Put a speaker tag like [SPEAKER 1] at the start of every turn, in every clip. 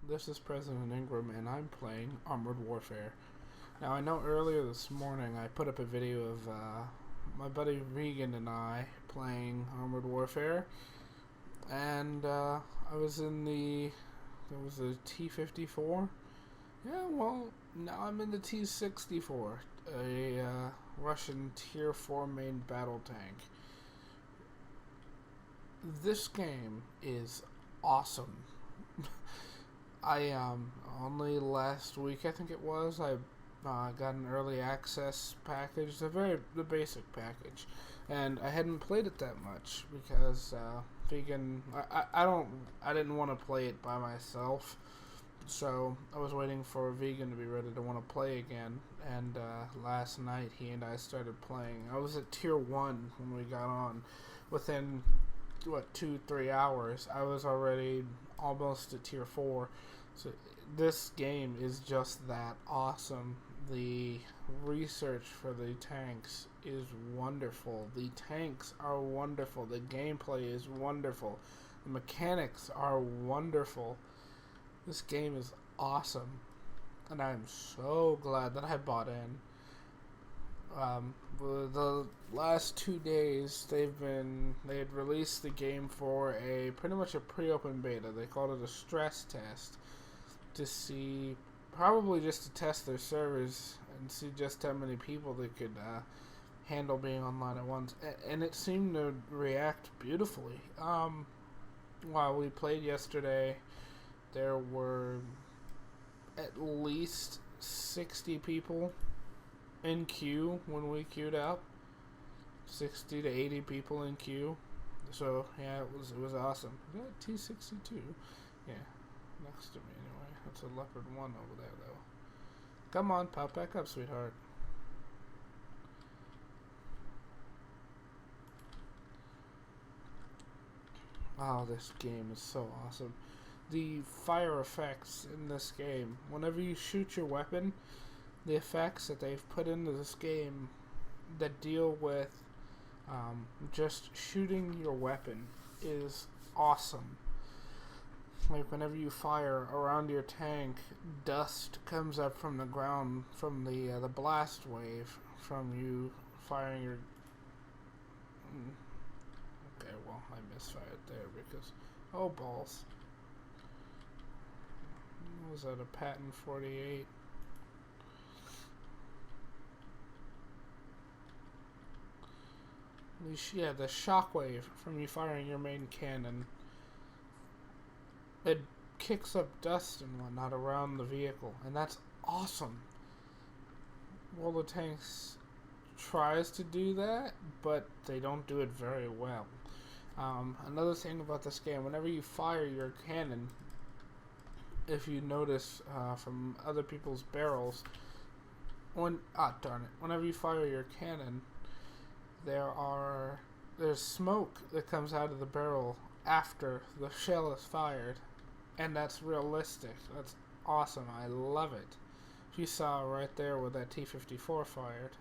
[SPEAKER 1] This is President Ingram, and I'm playing Armored Warfare. Now, I know earlier this morning I put up a video of my buddy Regan and I playing Armored Warfare, and I was in there was a T-54. Yeah, well, now I'm in the T-64, a Russian Tier 4 main battle tank. This game is awesome. I only last week I think it was I got an early access package, the basic package, and I hadn't played it that much because Vegan I didn't want to play it by myself, so I was waiting for Vegan to be ready to want to play again. And last night he and I started playing. I was at tier 1 when we got on. Within 2-3 hours I was already almost at tier 4. So this game is just that awesome. The research for the tanks is wonderful. The tanks are wonderful. The gameplay is wonderful. The mechanics are wonderful. This game is awesome, and I'm so glad that I bought in. The last 2 days they had released the game for pretty much a pre-open beta. They called it a stress test to see, probably just to test their servers and see just how many people they could handle being online at once. And it seemed to react beautifully. While we played yesterday, there were at least 60 people in queue when we queued up. 60 to 80 people in queue. So yeah, it was awesome. Is that T-62? Yeah, next to me anyway. That's a Leopard 1 over there though. Come on, pop back up, sweetheart. Oh, this game is so awesome. The fire effects in this game, whenever you shoot your weapon, the effects that they've put into this game that deal with just shooting your weapon is awesome. Like whenever you fire around your tank, dust comes up from the ground from the blast wave from you firing your. Okay, well I misfired there because balls. Was that a Patent 48? Yeah, the shockwave from you firing your main cannon, it kicks up dust and whatnot around the vehicle, and that's awesome. Well, the tanks tries to do that, but they don't do it very well. Another thing about this game, whenever you fire your cannon, if you notice from other people's barrels, whenever you fire your cannon, there's smoke that comes out of the barrel after the shell is fired, and that's realistic. That's awesome. I love it. You saw right there where that T-54 fired.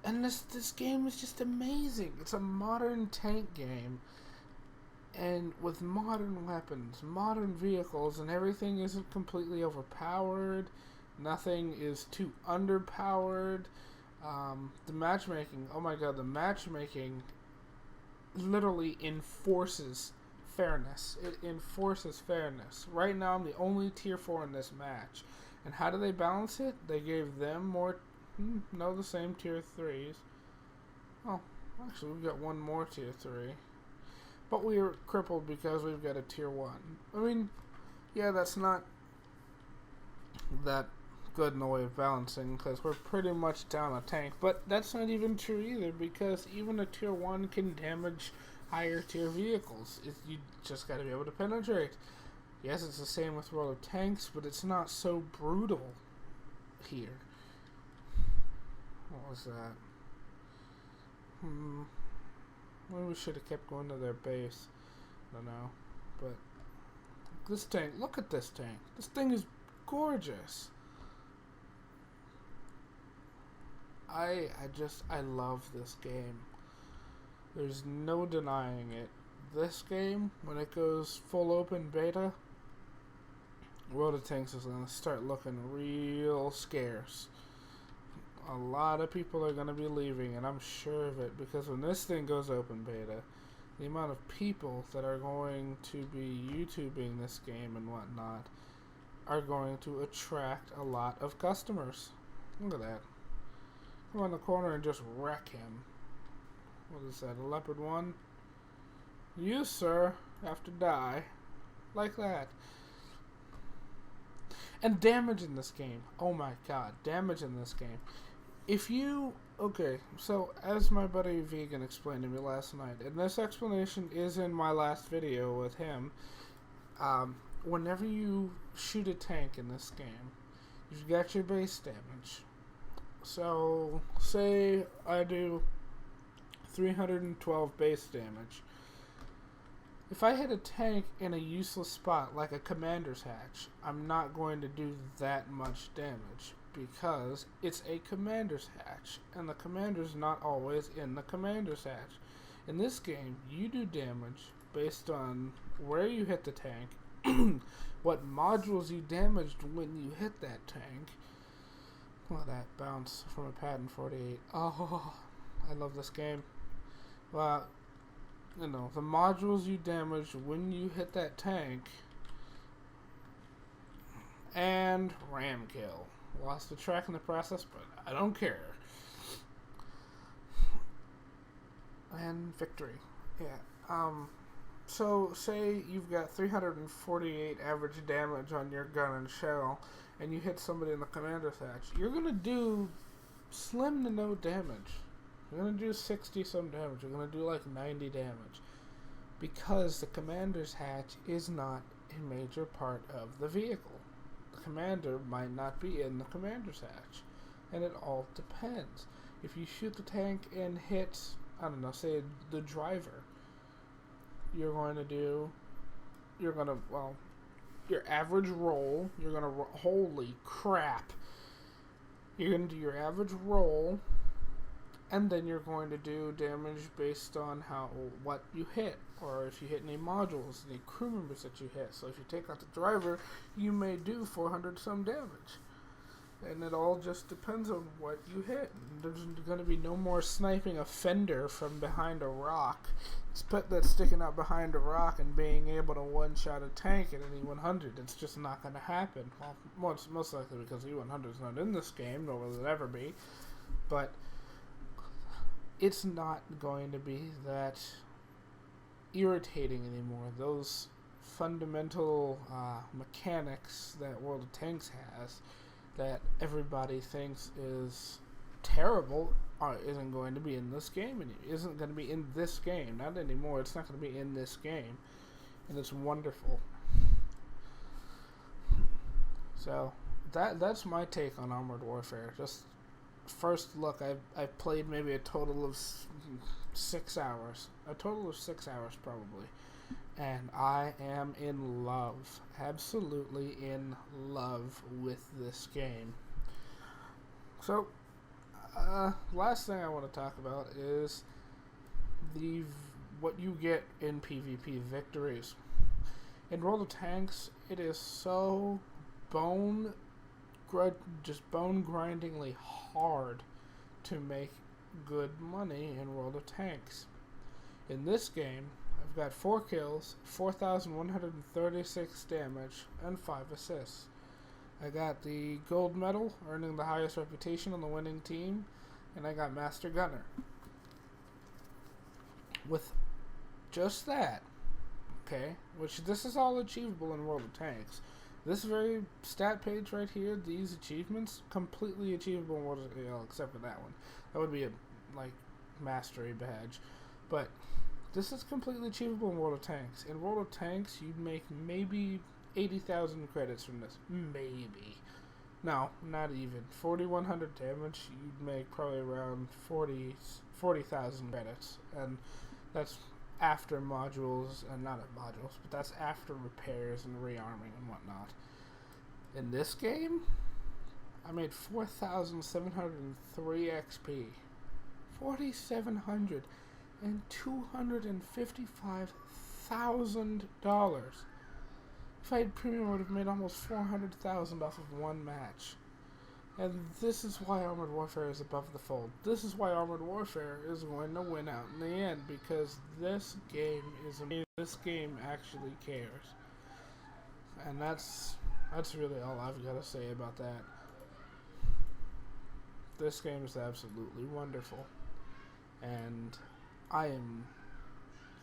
[SPEAKER 1] And this game is just amazing. It's a modern tank game, and with modern weapons, modern vehicles, and everything isn't completely overpowered. Nothing is too underpowered. The matchmaking, oh my god, the matchmaking literally enforces fairness. It enforces fairness. Right now, I'm the only tier 4 in this match. And how do they balance it? They gave them more, the same tier 3s. Oh, actually, we've got one more tier 3. But we are crippled because we've got a tier 1. I mean, yeah, that's not that good in the way of balancing because we're pretty much down a tank, but that's not even true either because even a tier 1 can damage higher tier vehicles. You just got to be able to penetrate. Yes, it's the same with World of Tanks, but it's not so brutal here. What was that? Maybe we should have kept going to their base. I don't know, but this tank, look at this tank. This thing is gorgeous. I love this game. There's no denying it. this game, when it goes full open beta, World of Tanks is going to start looking real scarce. A lot of people are going to be leaving, and I'm sure of it, because when this thing goes open beta, the amount of people that are going to be YouTubing this game and whatnot are going to attract a lot of customers. Look at that. Come on the corner and just wreck him. What is that, a leopard 1? You, sir, have to die. Like that. And damage in this game. Oh my god, damage in this game. If you... Okay, so as my buddy Vegan explained to me last night, and this explanation is in my last video with him, whenever you shoot a tank in this game, you've got your base damage. So, say I do 312 base damage. If I hit a tank in a useless spot, like a commander's hatch, I'm not going to do that much damage, because it's a commander's hatch, and the commander's not always in the commander's hatch. In this game, you do damage based on where you hit the tank, what modules you damaged when you hit that tank. Look at that bounce from a Patton 48. Oh, I love this game. Well, you know, the modules you damage when you hit that tank, and ram kill. Lost the track in the process, but I don't care. And victory. Yeah. So say you've got 348 average damage on your gun and shell, and you hit somebody in the commander's hatch. You're gonna do slim to no damage. You're gonna do 60 some damage. You're gonna do like 90 damage, because the commander's hatch is not a major part of the vehicle. The commander might not be in the commander's hatch, and it all depends. If you shoot the tank and hit, I don't know, say the driver, your average roll, holy crap, you're gonna do your average roll, and then you're going to do damage based on what you hit, or if you hit any modules, any crew members that you hit. So if you take out the driver, you may do 400 some damage. And it all just depends on what you hit. There's going to be no more sniping a fender from behind a rock. That's sticking out behind a rock and being able to one-shot a tank at any 100. It's just not going to happen. Well, most likely because E100 is not in this game, nor will it ever be. But it's not going to be that irritating anymore. Those fundamental mechanics that World of Tanks has, that everybody thinks is terrible, isn't going to be in this game. Isn't going to be in this game. Not anymore. It's not going to be in this game. And it's wonderful. So, that's my take on Armored Warfare. Just first look, I've played maybe a total of 6 hours. A total of 6 hours, probably. And I am in love, absolutely in love with this game. So, last thing I want to talk about is what you get in PvP victories. In World of Tanks, it is so bone-grindingly hard to make good money in World of Tanks. In this game, I've got 4 kills, 4,136 damage, and 5 assists. I got the gold medal, earning the highest reputation on the winning team, and I got Master Gunner. With just that, okay, which this is all achievable in World of Tanks. This very stat page right here, these achievements, completely achievable in World of Tanks, except for that one. That would be a, mastery badge. But this is completely achievable in World of Tanks. In World of Tanks, you'd make maybe 80,000 credits from this. Maybe. No, not even. 4,100 damage, you'd make probably around 40,000 credits. And that's after modules, and not modules, but that's after repairs and rearming and whatnot. In this game, I made 4,703 XP. 4,700 and 255 $100,000. If I had premium, I would have made almost $400,000 off of one match. And this is why Armored Warfare is above the fold. This is why Armored Warfare is going to win out in the end, because this game actually cares. And that's really all I've got to say about that. This game is absolutely wonderful. And I am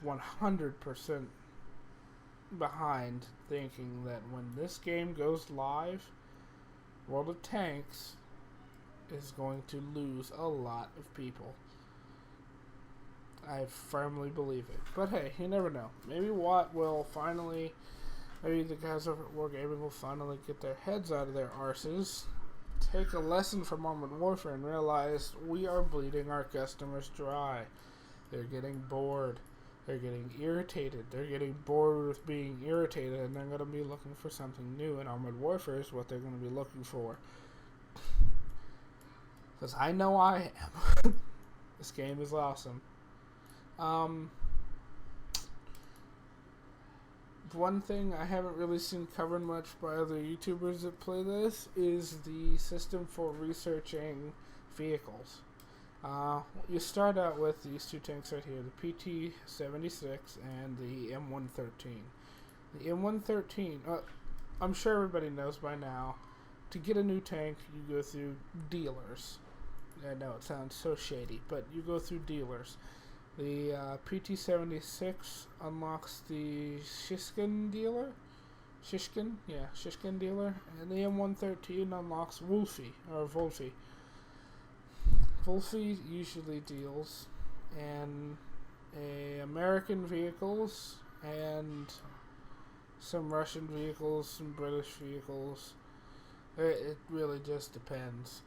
[SPEAKER 1] 100% behind thinking that when this game goes live, World of Tanks is going to lose a lot of people. I firmly believe it. But hey, you never know. Maybe maybe the guys over at Wargaming will finally get their heads out of their arses, take a lesson from Armored Warfare, and realize we are bleeding our customers dry. They're getting bored. They're getting irritated. They're getting bored with being irritated, and they're going to be looking for something new, and Armored Warfare is what they're going to be looking for. Because I know I am. This game is awesome. One thing I haven't really seen covered much by other YouTubers that play this is the system for researching vehicles. You start out with these two tanks right here, the PT-76 and the M113. The M113, I'm sure everybody knows by now, to get a new tank, you go through dealers. I know it sounds so shady, but you go through dealers. The PT-76 unlocks the Shishkin dealer, and the M113 unlocks Wolfie. Wolfie usually deals in American vehicles and some Russian vehicles, some British vehicles. It really just depends.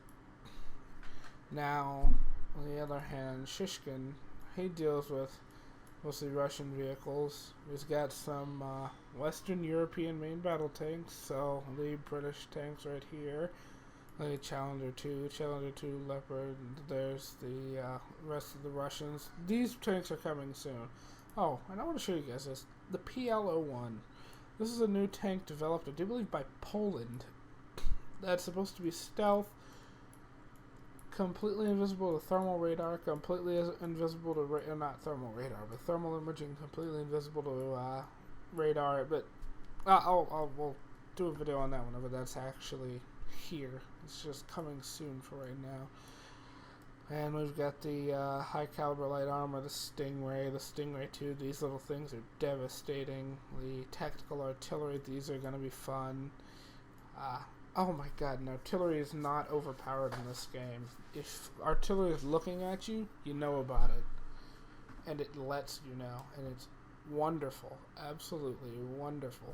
[SPEAKER 1] Now, on the other hand, Shishkin, he deals with mostly Russian vehicles. He's got some Western European main battle tanks, so the British tanks right here. The Challenger 2 Leopard, there's the rest of the Russians. These tanks are coming soon. Oh, and I want to show you guys this. The PL-01. This is a new tank developed, I do believe, by Poland. That's supposed to be stealth, completely invisible to thermal radar, completely invisible to not thermal radar, but thermal imaging, completely invisible to radar. But we'll do a video on that whenever that's actually here. It's just coming soon for right now. And we've got the high caliber light armor, the Stingray 2. These little things are devastating. The tactical artillery, these are going to be fun. Oh my god, and artillery is not overpowered in this game. If artillery is looking at you, you know about it. And it lets you know. And it's wonderful. Absolutely wonderful.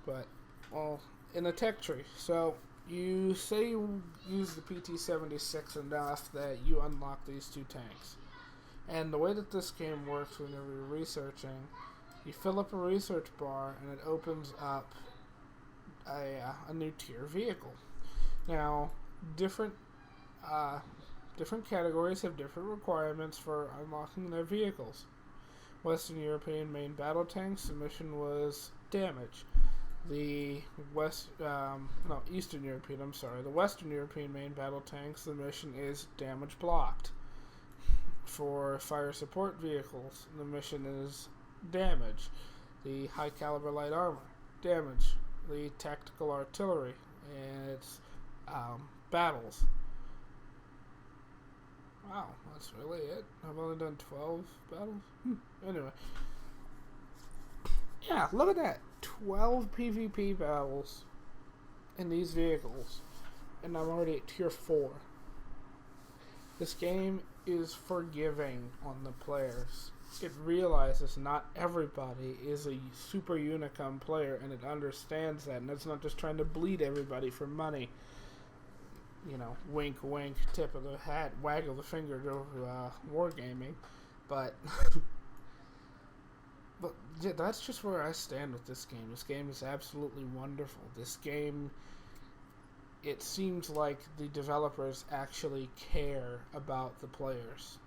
[SPEAKER 1] But, well, in the tech tree. So, you say you use the PT-76 enough that you unlock these two tanks. And the way that this game works when you're researching, you fill up a research bar and it opens up a new tier vehicle. Now, different categories have different requirements for unlocking their vehicles. Western European main battle tanks, the mission was damage. The Eastern European, the Western European main battle tanks, the mission is damage blocked. For fire support vehicles, the mission is damage. The high caliber light armor, damage. The tactical artillery, and it's battles. Wow, that's really it. I've only done 12 battles. Anyway. Yeah, look at that. 12 PvP battles in these vehicles. And I'm already at tier 4. This game is forgiving on the players. It realizes not everybody is a super unicum player, and it understands that, and it's not just trying to bleed everybody for money. You know, wink, wink, tip of the hat, waggle the finger to Wargaming. But, yeah, that's just where I stand with this game. This game is absolutely wonderful. This game, it seems like the developers actually care about the players.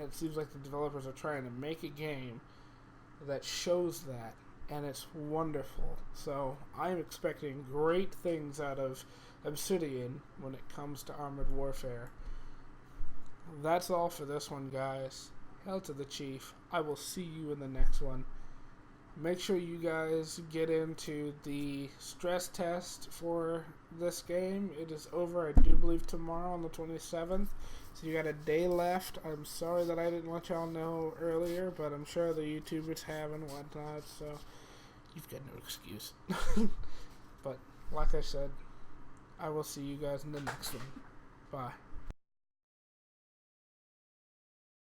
[SPEAKER 1] It seems like the developers are trying to make a game that shows that, and it's wonderful. So I'm expecting great things out of Obsidian when it comes to Armored Warfare. That's all for this one, guys. Hail to the Chief. I will see you in the next one. Make sure you guys get into the stress test for this game. It is over, I do believe, tomorrow on the 27th. So you got a day left. I'm sorry that I didn't let y'all know earlier, but I'm sure the YouTubers have and whatnot, so you've got no excuse. But like I said, I will see you guys in the next one. Bye.